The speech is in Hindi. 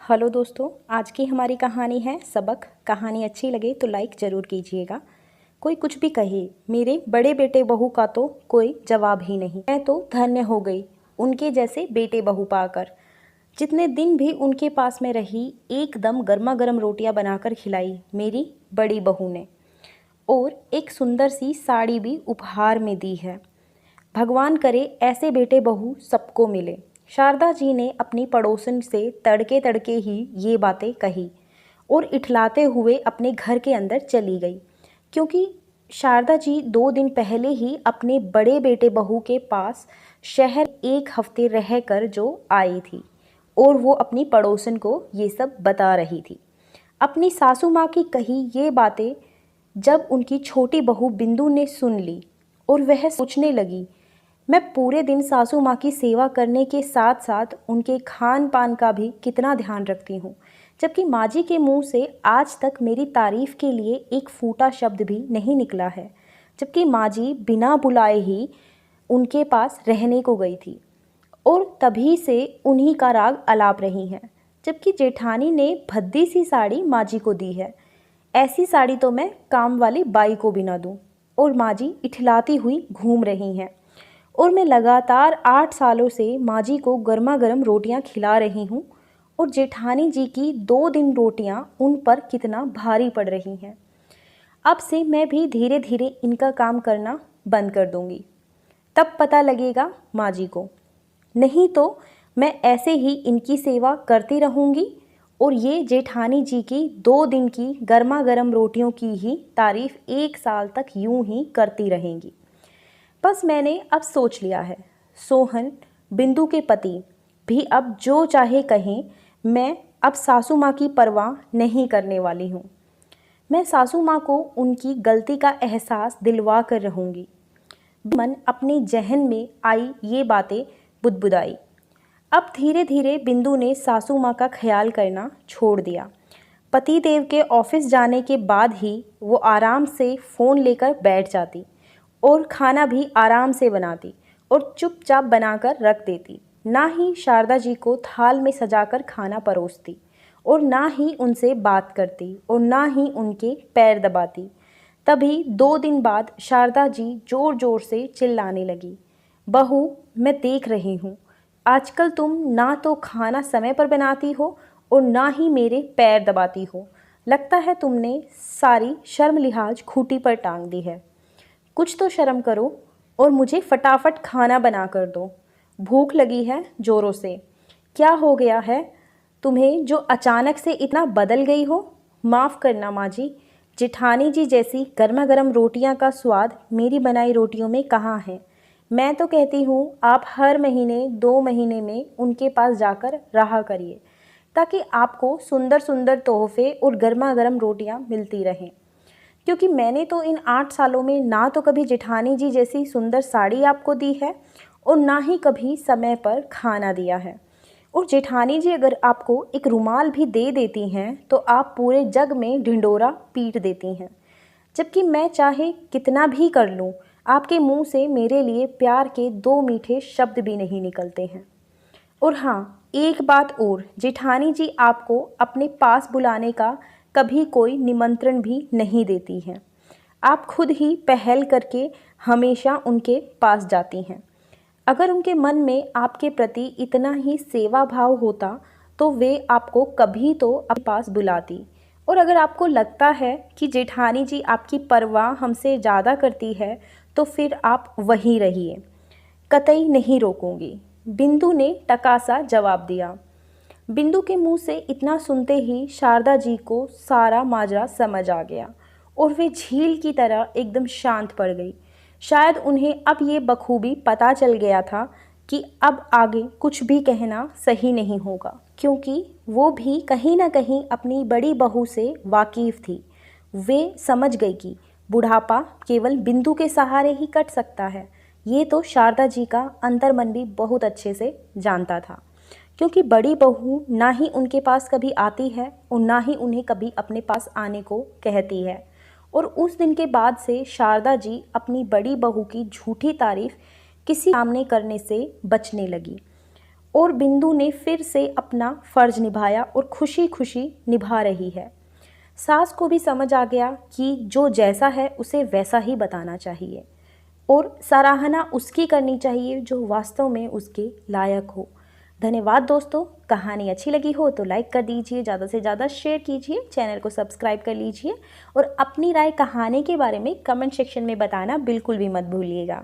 हेलो दोस्तों, आज की हमारी कहानी है सबक। कहानी अच्छी लगे तो लाइक ज़रूर कीजिएगा। कोई कुछ भी कहे, मेरे बड़े बेटे बहू का तो कोई जवाब ही नहीं। मैं तो धन्य हो गई उनके जैसे बेटे बहू पाकर। जितने दिन भी उनके पास में रही, एकदम गर्मा गर्म रोटियां बनाकर खिलाई मेरी बड़ी बहू ने, और एक सुंदर सी साड़ी भी उपहार में दी है। भगवान करे ऐसे बेटे बहू सबको मिले। शारदा जी ने अपनी पड़ोसन से तड़के तड़के ही ये बातें कही और इठलाते हुए अपने घर के अंदर चली गई, क्योंकि शारदा जी 2 दिन पहले ही अपने बड़े बेटे बहू के पास शहर 1 हफ्ते रहकर जो आई थी, और वो अपनी पड़ोसन को ये सब बता रही थी। अपनी सासू माँ की कही ये बातें जब उनकी छोटी बहू बिंदु ने सुन ली, और वह सोचने लगी, मैं पूरे दिन सासू माँ की सेवा करने के साथ साथ उनके खान पान का भी कितना ध्यान रखती हूँ, जबकि माँ जी के मुंह से आज तक मेरी तारीफ के लिए एक फूटा शब्द भी नहीं निकला है, जबकि माँ जी बिना बुलाए ही उनके पास रहने को गई थी और तभी से उन्हीं का राग अलाप रही हैं, जबकि जेठानी ने भद्दी सी साड़ी माँ जी को दी है। ऐसी साड़ी तो मैं काम वाली बाई को भी ना दूँ, और माँ जी इठलाती हुई घूम रही हैं, और मैं लगातार 8 सालों से माँ जी को गर्मा गर्म रोटियाँ खिला रही हूँ, और जेठानी जी की 2 दिन रोटियाँ उन पर कितना भारी पड़ रही हैं। अब से मैं भी धीरे धीरे इनका काम करना बंद कर दूंगी, तब पता लगेगा माँ जी को। नहीं तो मैं ऐसे ही इनकी सेवा करती रहूँगी, और ये जेठानी जी की 2 दिन की गर्मा गर्म रोटियों की ही तारीफ 1 साल तक यूं ही करती रहेंगी। बस मैंने अब सोच लिया है, सोहन बिंदु के पति भी अब जो चाहे कहें, मैं अब सासू माँ की परवाह नहीं करने वाली हूँ। मैं सासू माँ को उनकी गलती का एहसास दिलवा कर रहूँगी। मन अपने जहन में आई ये बातें बुदबुदाई। अब धीरे धीरे बिंदु ने सासू माँ का ख्याल करना छोड़ दिया। पति देव के ऑफिस जाने के बाद ही वो आराम से फ़ोन लेकर बैठ जाती, और खाना भी आराम से बनाती और चुपचाप बनाकर रख देती। ना ही शारदा जी को थाल में सजाकर खाना परोसती, और ना ही उनसे बात करती, और ना ही उनके पैर दबाती। तभी 2 दिन बाद शारदा जी ज़ोर ज़ोर से चिल्लाने लगी, बहू, मैं देख रही हूँ आजकल तुम ना तो खाना समय पर बनाती हो और ना ही मेरे पैर दबाती हो। लगता है तुमने सारी शर्म लिहाज खूंटी पर टांग दी है। कुछ तो शर्म करो और मुझे फटाफट खाना बना कर दो। भूख लगी है ज़ोरों से। क्या हो गया है तुम्हें जो अचानक से इतना बदल गई हो? माफ़ करना माँ जी, जेठानी जी जैसी गर्मा गर्म रोटियां का स्वाद मेरी बनाई रोटियों में कहाँ है। मैं तो कहती हूँ आप हर महीने 2 महीने में उनके पास जाकर रहा करिए, ताकि आपको सुंदर सुंदर तोहफे और गर्मा गर्म रोटियां मिलती रहें। क्योंकि मैंने तो इन 8 सालों में ना तो कभी जेठानी जी जैसी सुंदर साड़ी आपको दी है, और ना ही कभी समय पर खाना दिया है। और जेठानी जी अगर आपको एक रुमाल भी दे देती हैं तो आप पूरे जग में ढिंडोरा पीट देती हैं, जबकि मैं चाहे कितना भी कर लूँ, आपके मुंह से मेरे लिए प्यार के 2 मीठे शब्द भी नहीं निकलते हैं। और हाँ, एक बात और, जेठानी जी आपको अपने पास बुलाने का कभी कोई निमंत्रण भी नहीं देती हैं। आप खुद ही पहल करके हमेशा उनके पास जाती हैं। अगर उनके मन में आपके प्रति इतना ही सेवा भाव होता तो वे आपको कभी तो अपने पास बुलाती। और अगर आपको लगता है कि जेठानी जी आपकी परवाह हमसे ज़्यादा करती है, तो फिर आप वहीं रहिए, कतई नहीं रोकूंगी, बिंदु ने टकासा जवाब दिया। बिंदु के मुंह से इतना सुनते ही शारदा जी को सारा माजरा समझ आ गया, और वे झील की तरह एकदम शांत पड़ गई। शायद उन्हें अब ये बखूबी पता चल गया था कि अब आगे कुछ भी कहना सही नहीं होगा, क्योंकि वो भी कहीं ना कहीं अपनी बड़ी बहू से वाकिफ थी। वे समझ गई कि बुढ़ापा केवल बिंदु के सहारे ही कट सकता है। ये तो शारदा जी का अंतर्मन भी बहुत अच्छे से जानता था, क्योंकि बड़ी बहू ना ही उनके पास कभी आती है और ना ही उन्हें कभी अपने पास आने को कहती है। और उस दिन के बाद से शारदा जी अपनी बड़ी बहू की झूठी तारीफ किसी सामने करने से बचने लगी, और बिंदु ने फिर से अपना फर्ज निभाया और खुशी खुशी निभा रही है। सास को भी समझ आ गया कि जो जैसा है उसे वैसा ही बताना चाहिए और सराहना उसकी करनी चाहिए जो वास्तव में उसके लायक हो। धन्यवाद दोस्तों। कहानी अच्छी लगी हो तो लाइक कर दीजिए, ज़्यादा से ज़्यादा शेयर कीजिए, चैनल को सब्सक्राइब कर लीजिए और अपनी राय कहानी के बारे में कमेंट सेक्शन में बताना बिल्कुल भी मत भूलिएगा।